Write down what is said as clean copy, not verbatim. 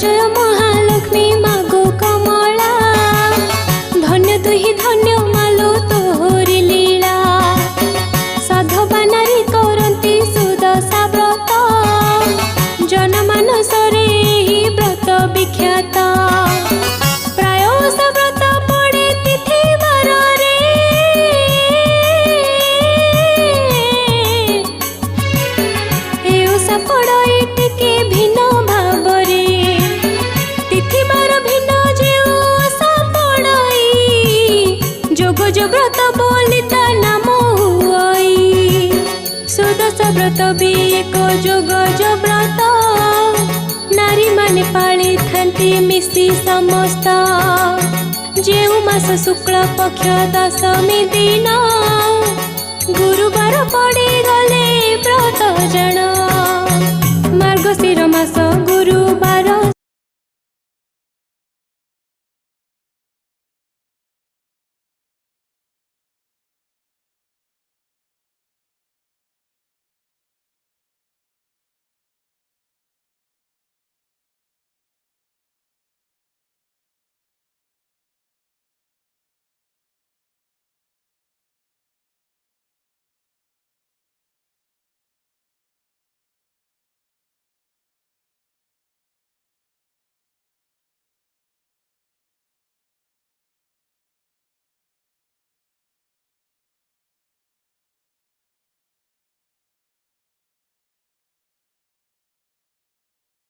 जय महालक्ष्मी मागो कमला धन्य तुहि धन्य मालो तोहरी लीला साधवा नारी करती सुदशा व्रत जनमानसरे ही व्रत विख्यात प्राय सा व्रत पड़े तिथि बारे एसा पड़े टिके भिन्न भावरे तिथि बार भिन्न जेउ आशा पड़ई जोग जो व्रत बोली ता नाम हुई सुदशा व्रत भी एक जोग जो व्रत नारी माने पाली थांती मिसी समस्त जेउ मास शुक्ल पक्ष दशमी दिन गुरुवार पड़ी गले व्रत जन मार्गशीर मास गुरुवार